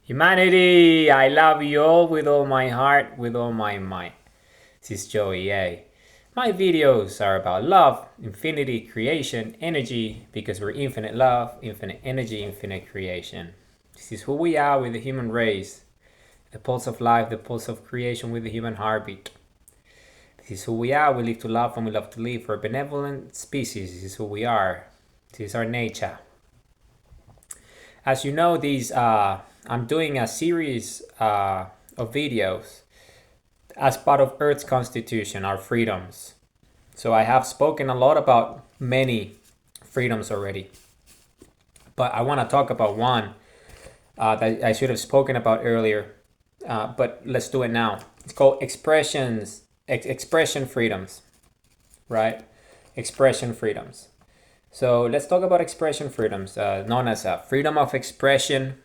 Humanity, I love you all with all my heart, with all my mind. This is Joey A. My videos are about love, infinity, creation, energy, because we're infinite love, infinite energy, infinite creation. This is who we are with the human race, the pulse of life, the pulse of creation with the human heartbeat. This is who we are. We live to love and we love to live. We're a benevolent species. This is who we are. This is our nature. As you know, I'm doing a series of videos as part of Earth's constitution, our freedoms. So I have spoken a lot about many freedoms already, but I want to talk about one that I should have spoken about earlier, but let's do it now. It's called expression freedoms, right? Expression freedoms. So let's talk about expression freedoms, known as freedom of expression,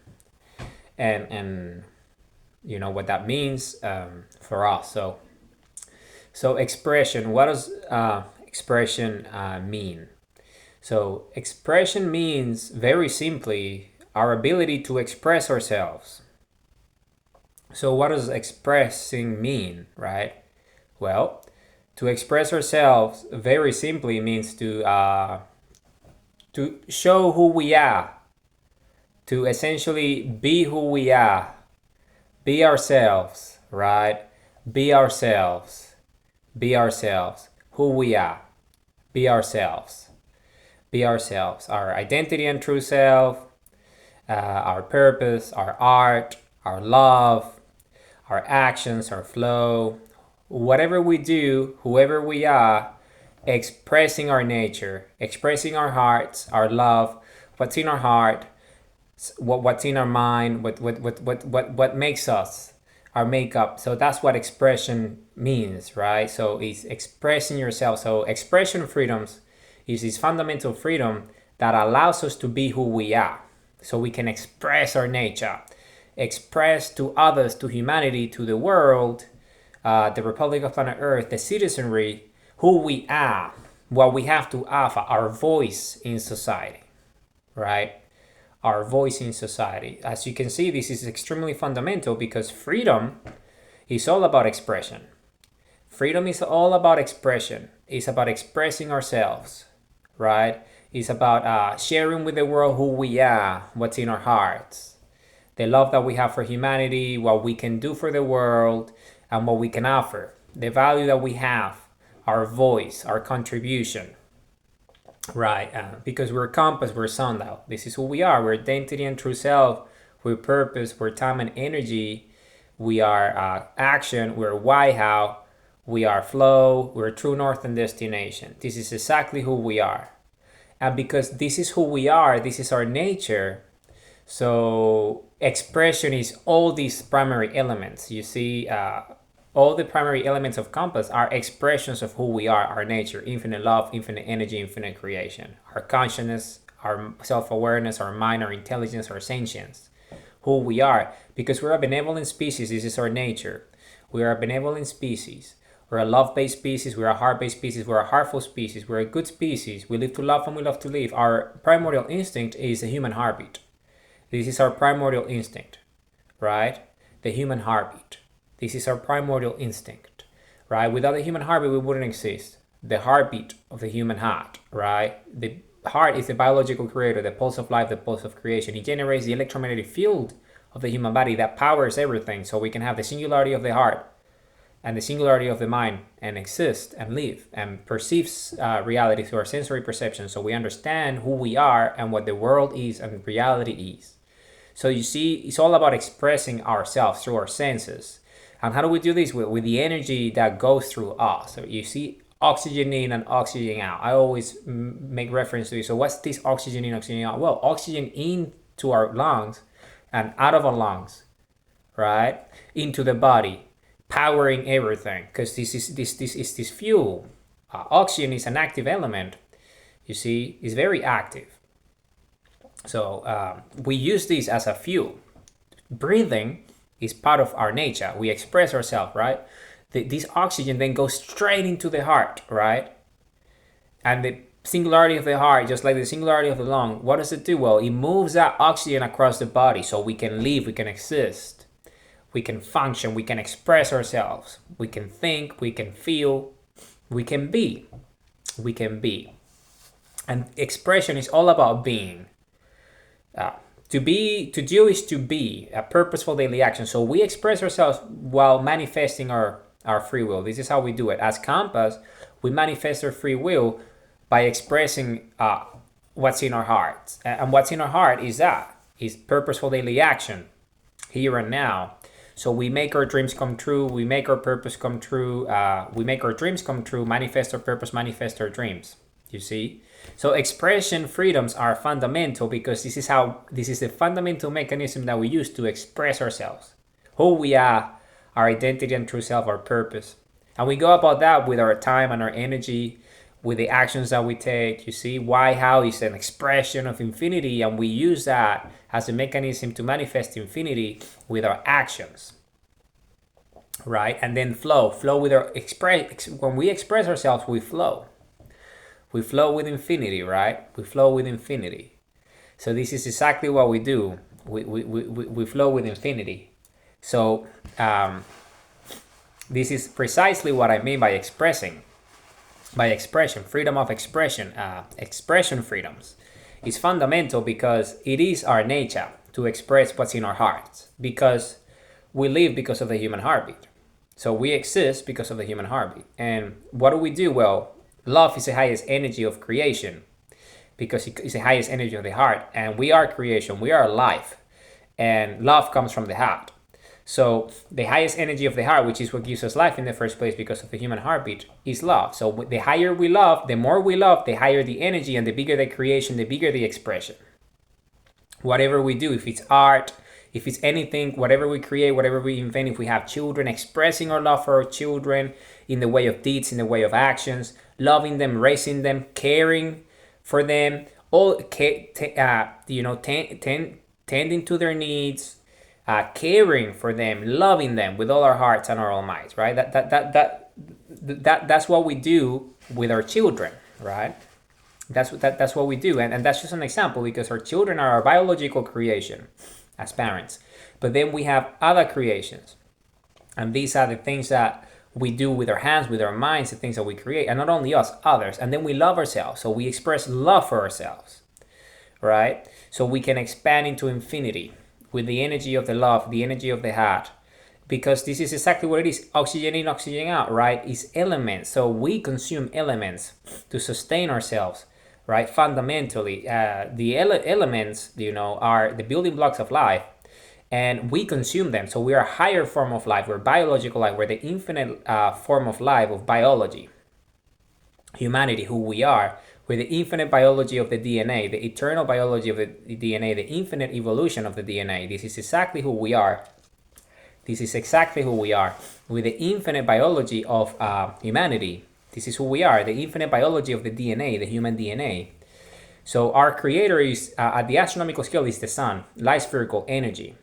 and you know what that means for us. So expression. What does expression mean? So expression means, very simply, our ability to express ourselves. So what does expressing mean, right? Well, to express ourselves very simply means to show who we are, to essentially be who we are, be ourselves, right? Be ourselves, who we are, be ourselves, our identity and true self, our purpose, our art, our love, our actions, our flow, whatever we do, whoever we are, expressing our nature, expressing our hearts, our love, what's in our heart, what's in our mind, what makes us, our makeup. So that's what expression means, right? So it's expressing yourself. So expression freedoms is this fundamental freedom that allows us to be who we are, so we can express our nature, express to others, to humanity, to the world, the Republic of Planet Earth, the citizenry, who we are, what we have to offer, our voice in society, right? Our voice in society. As you can see, this is extremely fundamental because freedom is all about expression. Freedom is all about expression. It's about expressing ourselves, right? It's about sharing with the world who we are, what's in our hearts, the love that we have for humanity, what we can do for the world, and what we can offer, the value that we have, our voice, our contribution, right? Because we're compass, we're sundial. This is who we are. We're identity and true self. We're purpose. We're time and energy. We are action. We're why, how. We are flow. We're true north and destination. This is exactly who we are. And because this is who we are, this is our nature. So expression is all these primary elements. You see, all the primary elements of compass are expressions of who we are, our nature, infinite love, infinite energy, infinite creation, our consciousness, our self-awareness, our mind, our intelligence, our sentience, who we are. Because we're a benevolent species, this is our nature. We are a benevolent species. We're a love-based species, we're a heart-based species, we're a heartful species, we're a good species. We live to love and we love to live. Our primordial instinct is the human heartbeat. This is our primordial instinct, right? The human heartbeat. This is our primordial instinct, right? Without the human heartbeat, we wouldn't exist. The heartbeat of the human heart, right? The heart is the biological creator, the pulse of life, the pulse of creation. It generates the electromagnetic field of the human body that powers everything, so we can have the singularity of the heart and the singularity of the mind and exist and live and perceive reality through our sensory perception, so we understand who we are and what the world is and reality is. So you see, it's all about expressing ourselves through our senses. And how do we do this? With the energy that goes through us. So you see oxygen in and oxygen out. I always make reference to it. So what's this oxygen in, oxygen out? Well, oxygen into our lungs and out of our lungs, right? Into the body, powering everything. Because this is this fuel. Oxygen is an active element. You see, it's very active. So we use this as a fuel. Breathing is part of our nature. We express ourselves, right? This oxygen then goes straight into the heart, right? And singularity of the heart, just like the singularity of the lung, what does it do? Well, it moves that oxygen across the body so we can live, we can exist, we can function, we can express ourselves, we can think, we can feel, we can be. We can be. And expression is all about being. To do is to be, a purposeful daily action. So we express ourselves while manifesting our free will. This is how we do it. As Compass, we manifest our free will by expressing what's in our hearts. And what's in our heart is purposeful daily action, here and now. So we make our dreams come true, we make our purpose come true, we make our dreams come true, manifest our purpose, manifest our dreams. You see? So expression freedoms are fundamental because this is the fundamental mechanism that we use to express ourselves, who we are, our identity and true self, our purpose. And we go about that with our time and our energy, with the actions that we take. You see, why, how is an expression of infinity, and we use that as a mechanism to manifest infinity with our actions, right? And then flow with our when we express ourselves, we flow with infinity, right? We flow with infinity. So this is exactly what we do. We flow with infinity. So this is precisely what I mean by expression, freedom of expression. Expression freedoms is fundamental because it is our nature to express what's in our hearts, because we live because of the human heartbeat. So we exist because of the human heartbeat. And what do we do? Well, love is the highest energy of creation because it's the highest energy of the heart. And we are creation, we are life. And love comes from the heart. So the highest energy of the heart, which is what gives us life in the first place because of the human heartbeat, is love. So the higher we love, the more we love, the higher the energy, and the bigger the creation, the bigger the expression. Whatever we do, if it's art, if it's anything, whatever we create, whatever we invent, if we have children, expressing our love for our children in the way of deeds, in the way of actions, loving them, raising them, caring for them, all tending to their needs, caring for them, loving them with all our hearts and our all minds, right? That's what we do with our children, right? That's what we do, and that's just an example because our children are our biological creation as parents. But then we have other creations, and these are the things that we do with our hands, with our minds, the things that we create, and not only us, others. And then we love ourselves, so we express love for ourselves, right? So we can expand into infinity with the energy of the love, the energy of the heart, because this is exactly what it is. Oxygen in, oxygen out, right? Is elements. So we consume elements to sustain ourselves, right? Fundamentally, the elements, are the building blocks of life, and we consume them. So we are a higher form of life. We're biological life. We're the infinite form of life, of biology, humanity, who we are. We're the infinite biology of the DNA, the eternal biology of the DNA, the infinite evolution of the DNA. This is exactly who we are. This is exactly who we are. With the infinite biology of humanity. This is who we are, the infinite biology of the DNA, the human DNA. So our creator is, at the astronomical scale, is the sun, light spherical energy.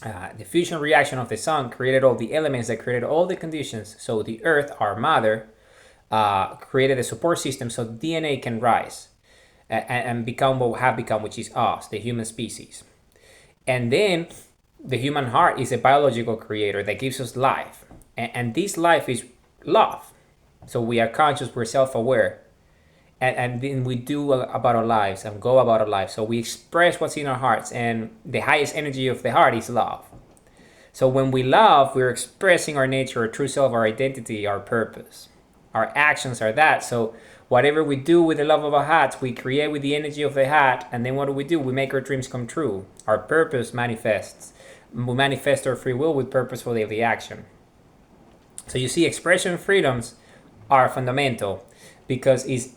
The fusion reaction of the sun created all the elements that created all the conditions. So the earth, our mother, created a support system so DNA can rise and become what we have become, which is us, the human species. And then the human heart is a biological creator that gives us life. And this life is love. So we are conscious, we're self-aware. And then we do about our lives and go about our lives. So we express what's in our hearts. And the highest energy of the heart is love. So when we love, we're expressing our nature, our true self, our identity, our purpose. Our actions are that. So whatever we do with the love of our hearts, we create with the energy of the heart. And then what do? We make our dreams come true. Our purpose manifests. We manifest our free will with purposeful daily action. So you see, expression freedoms are fundamental because it's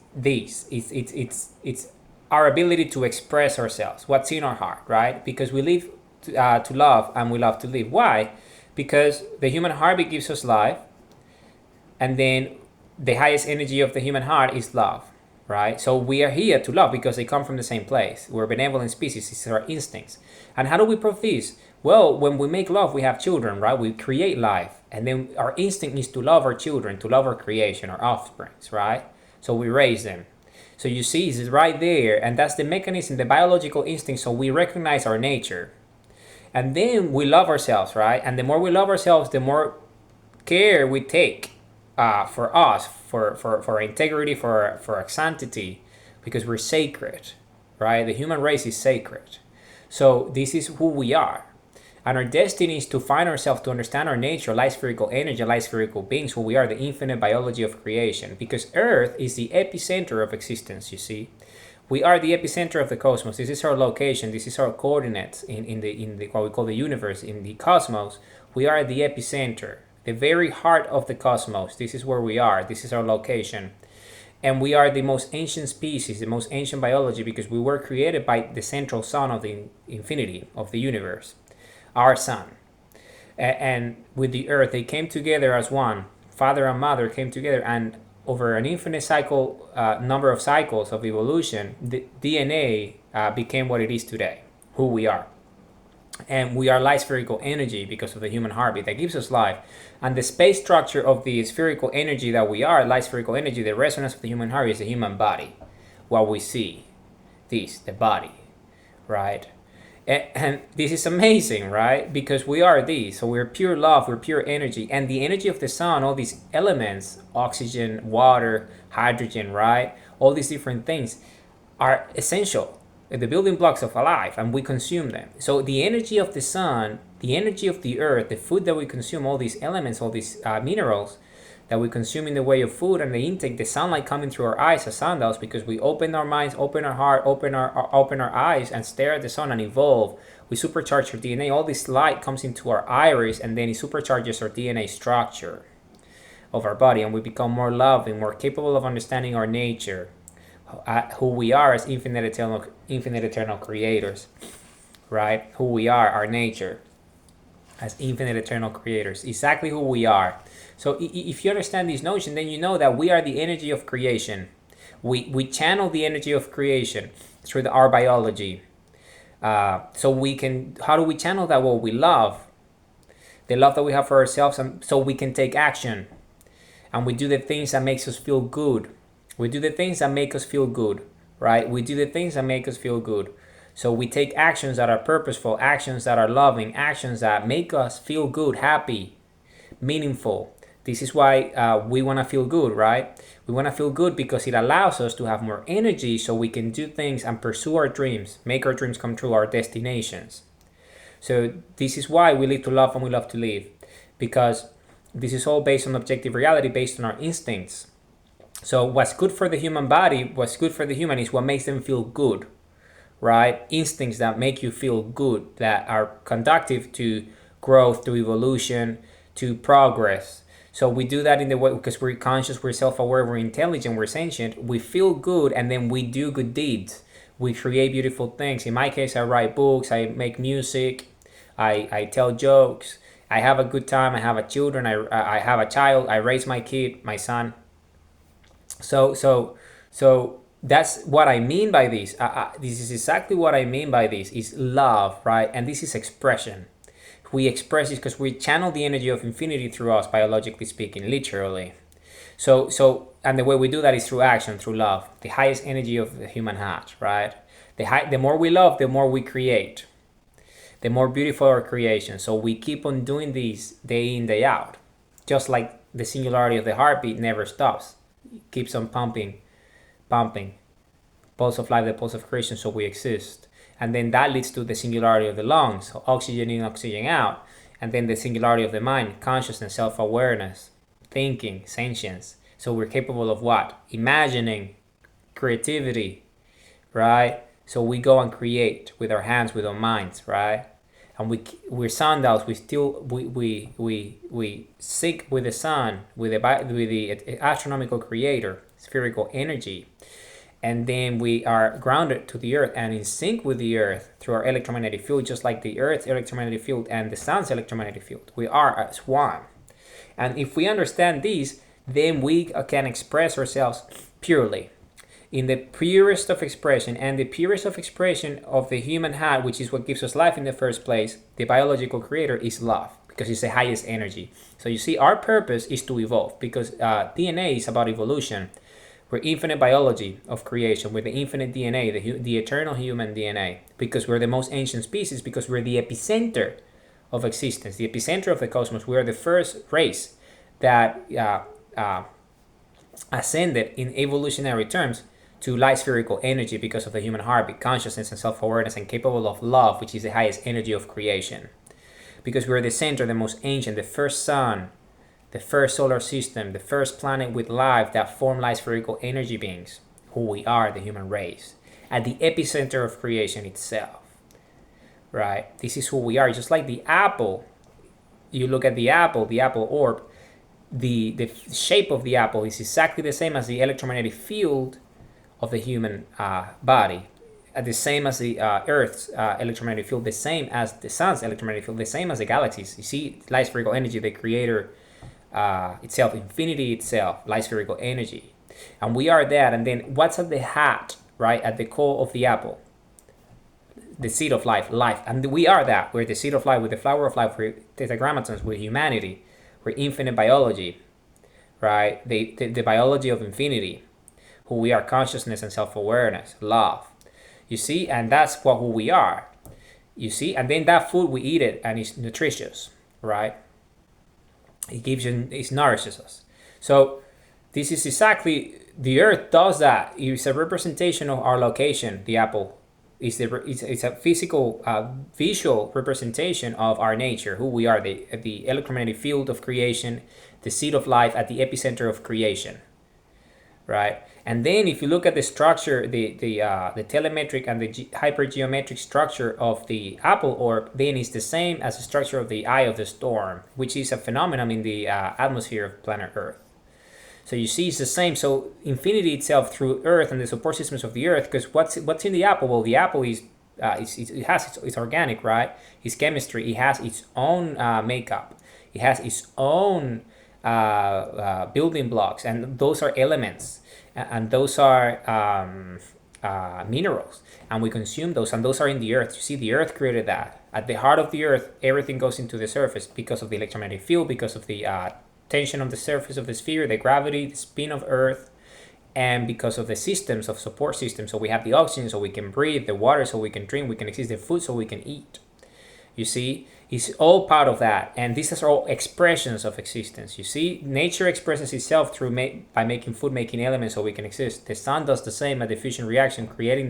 our ability to express ourselves, what's in our heart, right? Because we live to love and we love to live. Why? Because the human heartbeat gives us life, and then the highest energy of the human heart is love, right? So we are here to love because they come from the same place. We're a benevolent species. It's our instincts. And how do we prove this? Well, when we make love, we have children, right? We create life. And then our instinct is to love our children, to love our creation, our offsprings, right? So we raise them. So you see, it's right there, and that's the mechanism, the biological instinct. So we recognize our nature, and then we love ourselves, right? And the more we love ourselves, the more care we take for us, for our integrity, for our sanctity, because we're sacred, right? The human race is sacred. So this is who we are. And our destiny is to find ourselves, to understand our nature, light spherical energy, light spherical beings, who we are, the infinite biology of creation. Because Earth is the epicenter of existence, you see. We are the epicenter of the cosmos. This is our location. This is our coordinates in the what we call the universe, in the cosmos. We are the epicenter, the very heart of the cosmos. This is where we are. This is our location. And we are the most ancient species, the most ancient biology, because we were created by the central sun of the infinity, of the universe, our sun. And with the earth, they came together as one. Father and mother came together, and over an infinite cycle, number of cycles of evolution, the DNA became what it is today, who we are. And we are light spherical energy because of the human heartbeat that gives us life. And the space structure of the spherical energy that we are, light spherical energy, the resonance of the human heart, is the human body. What we see, this, the body, right? And this is amazing, right? Because we are these. So we're pure love, we're pure energy. And the energy of the sun, all these elements, oxygen, water, hydrogen, right? All these different things are essential, the building blocks of life, and we consume them. So the energy of the sun, the energy of the earth, the food that we consume, all these elements, all these minerals that we consume in the way of food, and the intake, the sunlight coming through our eyes as sundials, because we open our minds, open our heart, open our eyes, and stare at the sun and evolve. We supercharge our DNA. All this light comes into our iris, and then it supercharges our DNA structure of our body, and we become more loving, more capable of understanding our nature, who we are as infinite eternal creators, right? Who we are, our nature, as infinite eternal creators, exactly who we are. So if you understand this notion, then you know that we are the energy of creation. We channel the energy of creation through our biology. So we can, how do we channel that? Well, we love, the love that we have for ourselves, and so we can take action, and we do the things that makes us feel good. We do the things that make us feel good, right? We do the things that make us feel good. So we take actions that are purposeful, actions that are loving, actions that make us feel good, happy, meaningful. This is why we want to feel good, right? We want to feel good because it allows us to have more energy, so we can do things and pursue our dreams, make our dreams come true, our destinations. So this is why we live to love and we love to live, because this is all based on objective reality, based on our instincts. So what's good for the human body, what's good for the human, is what makes them feel good, right? Instincts that make you feel good, that are conductive to growth, to evolution, to progress. So we do that in the way, because we're conscious, we're self-aware, we're intelligent, we're sentient. We feel good, and then we do good deeds. We create beautiful things. In my case, I write books, I make music, I tell jokes, I have a good time, I have a children, I have a child, I raise my kid, my son. So that's what I mean by this. This is exactly what I mean by this, is love, right? And this is expression. We express it because we channel the energy of infinity through us, biologically speaking, literally. So and the way we do that is through action, through love, the highest energy of the human heart, right? The more we love, the more we create, the more beautiful our creation. So we keep on doing this day in, day out, just like the singularity of the heartbeat never stops. It keeps on pumping, pulse of life, the pulse of creation, so we exist. And then that leads to the singularity of the lungs, so oxygen in, oxygen out. And then the singularity of the mind, consciousness, self-awareness, thinking, sentience. So we're capable of what? Imagining, creativity, right? So we go and create with our hands, with our minds, right? And we're sundials. We sync with the sun, with the astronomical creator, spherical energy. And then we are grounded to the earth and in sync with the earth through our electromagnetic field, just like the earth's electromagnetic field and the sun's electromagnetic field. We are as one. And if we understand these, then we can express ourselves purely, in the purest of expression. And the purest of expression of the human heart, which is what gives us life in the first place, the biological creator, is love, because it's the highest energy. So you see, our purpose is to evolve, because DNA is about evolution. We're infinite biology of creation. We're the infinite DNA, the eternal human DNA, because we're the most ancient species, because we're the epicenter of existence, the epicenter of the cosmos. We are the first race that ascended in evolutionary terms to light spherical energy because of the human heartbeat, consciousness, and self-awareness, and capable of love, which is the highest energy of creation. Because we're the center, the most ancient, the first sun, the first solar system, the first planet with life that formed light spherical energy beings, who we are, the human race, at the epicenter of creation itself, right? This is who we are. Just like the apple, you look at the apple orb, the shape of the apple is exactly the same as the electromagnetic field of the human body, the same as the Earth's electromagnetic field, the same as the sun's electromagnetic field, the same as the galaxies. You see, light spherical energy, the creator itself, infinity itself, light spherical energy. And we are that. And then what's at the hat, right? At the core of the apple? The seed of life, life. And we are that. We're the seed of life, with the flower of life. We're tetragrammatons, we're humanity. We're infinite biology, right? The biology of infinity, who we are, consciousness and self-awareness, love. You see, and that's who we are. You see, and then that food, we eat it and it's nutritious, right? It nourishes us. So this is exactly, the earth does that. It's a representation of our location. The apple is it's a physical, visual representation of our nature, who we are, the electromagnetic field of creation, the seed of life at the epicenter of creation, right? And then if you look at the structure, the telemetric and the hypergeometric structure of the apple orb, then it's the same as the structure of the eye of the storm, which is a phenomenon in the atmosphere of planet Earth. So you see, it's the same. So infinity itself through Earth and the support systems of the Earth, because what's in the apple? Well, the apple is it's organic, right? It's chemistry. It has its own makeup. It has its own building blocks, and those are elements, and those are minerals, and we consume those, and those are in the earth. You see, the earth created that. At the heart of the earth, everything goes into the surface because of the electromagnetic field, because of the tension on the surface of the sphere, the gravity, the spin of earth, and because of the systems of support systems. So we have the oxygen so we can breathe, the water so we can drink, we can exist, the food so we can eat. You see, it's all part of that, and these are all expressions of existence. You see, nature expresses itself through by making food, making elements so we can exist. The sun does the same at the fusion reaction, creating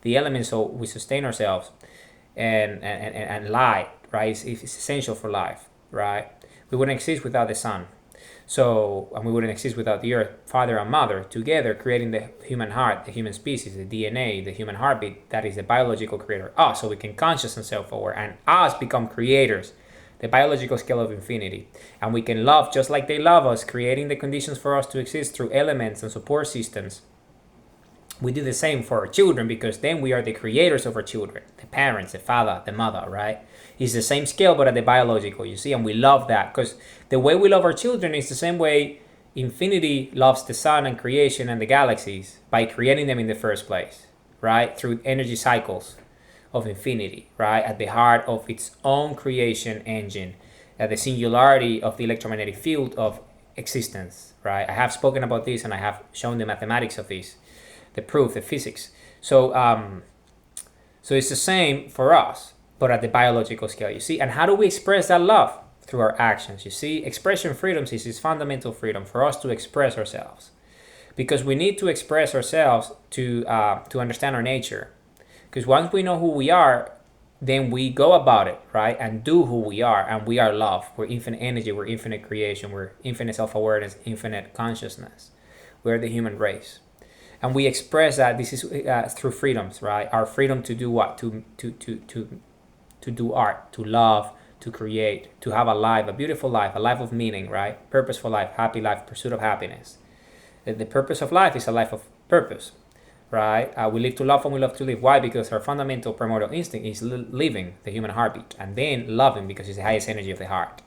the elements so we sustain ourselves, and light, right? It's essential for life, right? We wouldn't exist without the sun. So, and we wouldn't exist without the earth, father and mother, together creating the human heart, the human species, the DNA, the human heartbeat, that is the biological creator, us, so we can conscious and self-aware, and us become creators, the biological scale of infinity. And we can love just like they love us, creating the conditions for us to exist through elements and support systems. We do the same for our children, because then we are the creators of our children, the parents, the father, the mother, right? It's the same scale, but at the biological, you see, and we love that, because the way we love our children is the same way infinity loves the sun and creation and the galaxies, by creating them in the first place, right? Through energy cycles of infinity, right? At the heart of its own creation engine, at the singularity of the electromagnetic field of existence, right? I have spoken about this, and I have shown the mathematics of this, the proof, the physics. So it's the same for us, but at the biological scale, you see. And how do we express that love? Through our actions, you see. Expression freedoms is fundamental freedom for us to express ourselves, because we need to express ourselves to understand our nature. Because once we know who we are, then we go about it, right, and do who we are, and we are love. We're infinite energy, we're infinite creation, we're infinite self-awareness, infinite consciousness. We're the human race. And we express that this is through freedoms, right? Our freedom to do what? To do art, to love, to create, to have a life, a beautiful life, a life of meaning, right? Purposeful life, happy life, pursuit of happiness. The purpose of life is a life of purpose, right? We live to love and we love to live. Why? Because our fundamental primordial instinct is living, the human heartbeat, and then loving, because it's the highest energy of the heart.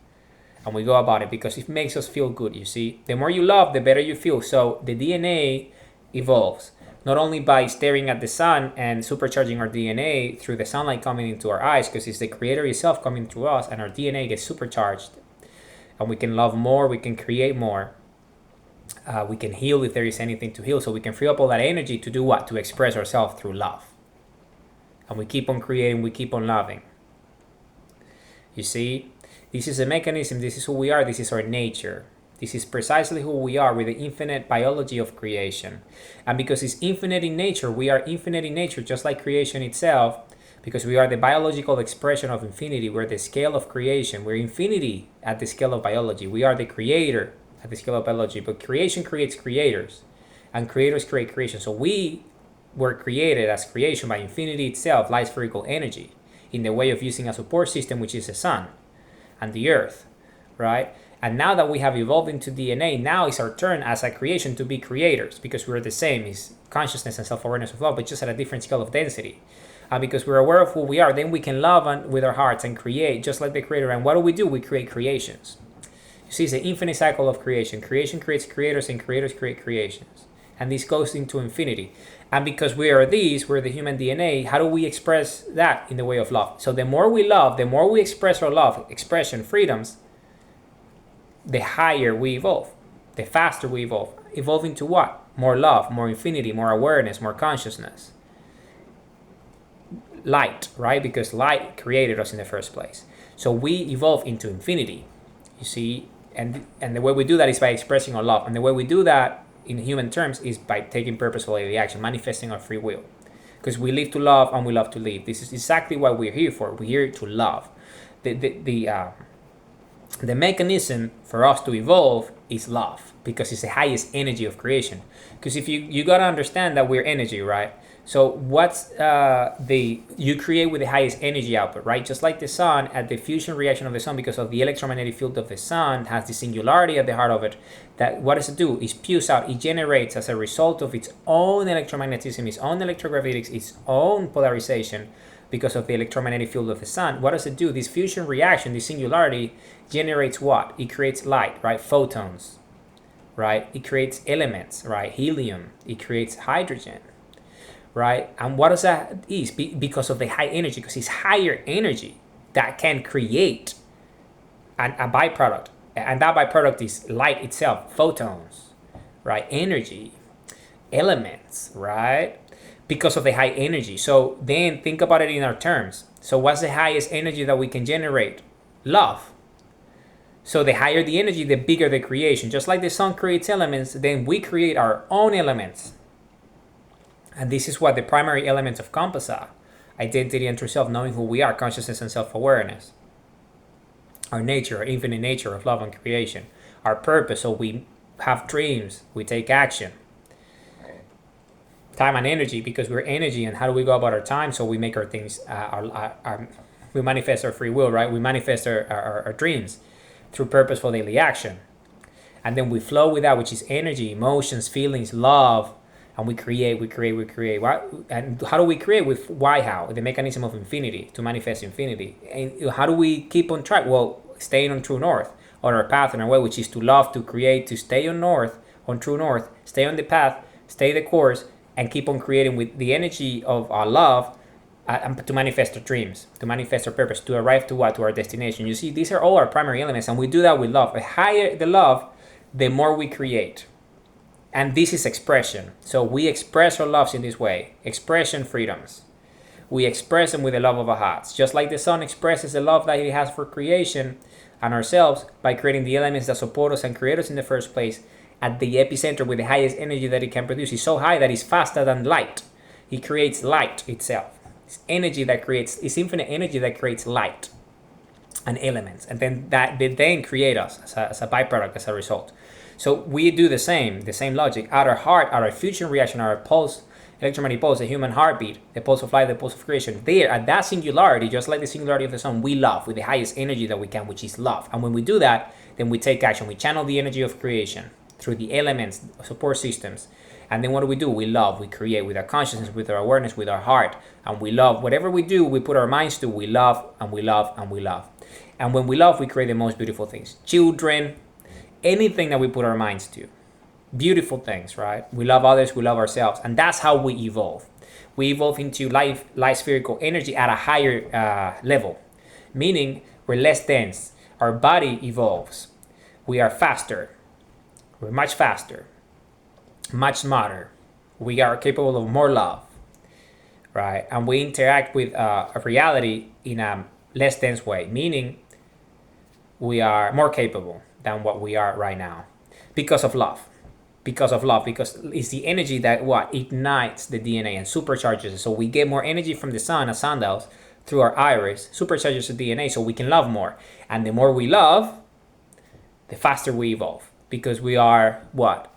And we go about it because it makes us feel good, you see. The more you love, the better you feel. So the DNA evolves, not only by staring at the sun and supercharging our DNA through the sunlight coming into our eyes, because it's the creator itself coming through us, and our DNA gets supercharged, and we can love more, we can create more, We can heal if there is anything to heal. So we can free up all that energy to do what? To express ourselves through love. And we keep on creating, we keep on loving. You see, this is a mechanism, this is who we are, this is our nature. This is precisely who we are with the infinite biology of creation. And because it's infinite in nature, we are infinite in nature, just like creation itself, because we are the biological expression of infinity. We're the scale of creation. We're infinity at the scale of biology. We are the creator at the scale of biology, but creation creates creators, and creators create creation. So we were created as creation by infinity itself, light spherical energy, in the way of using a support system, which is the sun and the earth, right? And now that we have evolved into DNA, now it's our turn as a creation to be creators, because we're the same. It's consciousness and self-awareness of love, but just at a different scale of density. And because we're aware of who we are, then we can love with our hearts and create just like the creator. And what do? We create creations. You see, it's the infinite cycle of creation. Creation creates creators, and creators create creations. And this goes into infinity. And because we are these, we're the human DNA, how do we express that? In the way of love. So the more we love, the more we express our love, expression, freedoms, the higher we evolve, the faster we evolve. Evolve into what? More love, more infinity, more awareness, more consciousness. Light, right? Because light created us in the first place. So we evolve into infinity, you see, and the way we do that is by expressing our love. And the way we do that in human terms is by taking purposefully action, manifesting our free will. Because we live to love and we love to live. This is exactly what we're here for. We're here to love. The mechanism for us to evolve is love, because it's the highest energy of creation. Because if you got to understand that we're energy, right? So what's you create with the highest energy output, right? Just like the sun, at the fusion reaction of the sun, because of the electromagnetic field of the sun has the singularity at the heart of it, that what does it do? It spews out, it generates as a result of its own electromagnetism, its own electrogravitics, its own polarization, because of the electromagnetic field of the sun. What does it do? This fusion reaction, this singularity, generates what? It creates light, right? Photons, right? It creates elements, right? Helium. It creates hydrogen, right? And what does that is? Because of the high energy, because it's higher energy that can create a byproduct. And that byproduct is light itself, photons, right? Energy, elements, right? Because of the high energy. So then think about it in our terms. So what's the highest energy that we can generate? Love. So the higher the energy, the bigger the creation. Just like the sun creates elements, then we create our own elements. And this is what the primary elements of Compass are. Identity and true self, knowing who we are, consciousness and self-awareness. Our nature, our infinite nature of love and creation. Our purpose, so we have dreams, we take action. Time and energy, because we're energy, and how do we go about our time? So we make our things, we manifest our free will, right? We manifest our dreams through purposeful daily action. And then we flow with that, which is energy, emotions, feelings, love, and we create. And how do we create? With why, how? The mechanism of infinity, to manifest infinity. And how do we keep on track? Well, staying on true north, on our path and our way, which is to love, to create, to stay on north, on true north, stay on the path, stay the course, and keep on creating with the energy of our love, to manifest our dreams, to manifest our purpose, to arrive to what? To our destination. You see, these are all our primary elements, and we do that with love. The higher the love, the more we create. And this is expression. So we express our loves in this way. Expression freedoms. We express them with the love of our hearts. Just like the sun expresses the love that it has for creation and ourselves by creating the elements that support us and create us in the first place, at the epicenter with the highest energy that it can produce. It's so high that it's faster than light. It creates light itself. It's energy that creates, it's infinite energy that creates light and elements. And then they then create us as a byproduct, as a result. So we do the same logic. At our heart, at our fusion reaction, our pulse, electromagnetic pulse, the human heartbeat, the pulse of life, the pulse of creation. There, at that singularity, just like the singularity of the sun, we love with the highest energy that we can, which is love. And when we do that, then we take action. We channel the energy of creation through the elements, support systems. And then what do? We love, we create with our consciousness, with our awareness, with our heart. And we love. Whatever we do, we put our minds to, we love, and we love, and we love. And when we love, we create the most beautiful things. Children, anything that we put our minds to. Beautiful things, right? We love others, we love ourselves. And that's how we evolve. We evolve into light spherical energy at a higher level. Meaning, we're less dense. Our body evolves. We are faster. We're much faster, much smarter. We are capable of more love, right? And we interact with a reality in a less dense way, meaning we are more capable than what we are right now because of love. Because it's the energy that what ignites the DNA and supercharges it. So we get more energy from the sun as sundials through our iris, supercharges the DNA so we can love more. And the more we love, the faster we evolve because we are what?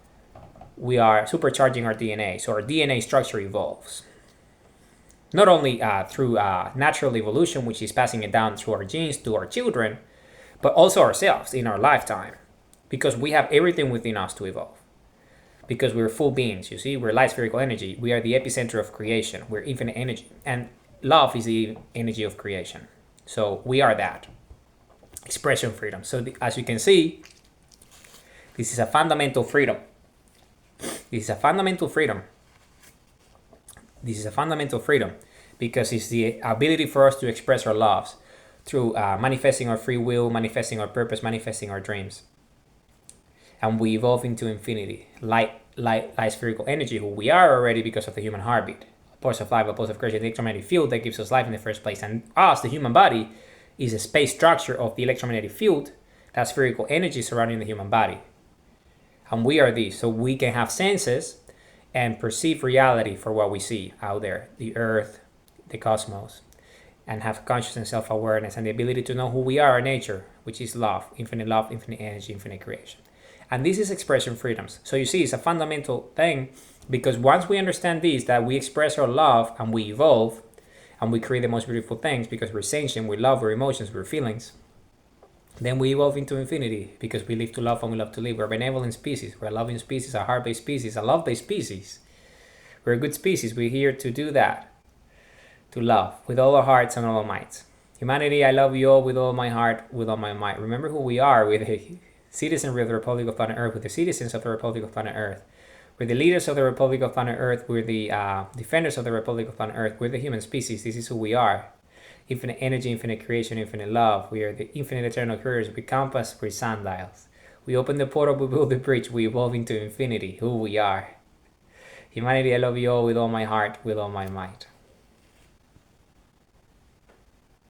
We are supercharging our DNA. So our DNA structure evolves. Not only through natural evolution, which is passing it down through our genes to our children, but also ourselves in our lifetime because we have everything within us to evolve. Because we're full beings, you see, we're light spherical energy. We are the epicenter of creation. We're infinite energy. And love is the energy of creation. So we are that. Expression freedom. So as you can see, this is a fundamental freedom. This is a fundamental freedom. This is a fundamental freedom because it's the ability for us to express our loves through manifesting our free will, manifesting our purpose, manifesting our dreams. And we evolve into infinity, light spherical energy, who we are already because of the human heartbeat. A pulse of life, a pulse of creation, the electromagnetic field that gives us life in the first place. And us, the human body, is a space structure of the electromagnetic field, that spherical energy surrounding the human body. And we are these, so we can have senses and perceive reality for what we see out there, the earth, the cosmos, and have conscious and self-awareness and the ability to know who we are in nature, which is love, infinite energy, infinite creation. And this is expression freedoms. So you see, it's a fundamental thing because once we understand this, that we express our love and we evolve and we create the most beautiful things because we're sentient, we love, we're emotions, we're feelings, then we evolve into infinity because we live to love and we love to live. We're a benevolent species. We're a loving species, a heart-based species, a love-based species. We're a good species. We're here to do that, to love with all our hearts and all our minds. Humanity, I love you all with all my heart, with all my might. Remember who we are. We're the citizens of the Republic of Planet Earth. We're the citizens of the Republic of Planet Earth. We're the leaders of the Republic of Planet Earth. We're the defenders of the Republic of Planet Earth. We're the human species. This is who we are. Infinite energy, infinite creation, infinite love. We are the infinite eternal courage. We compass, we're sundials. We open the portal, we build the bridge. We evolve into infinity, who we are. Humanity, I love you all with all my heart, with all my might.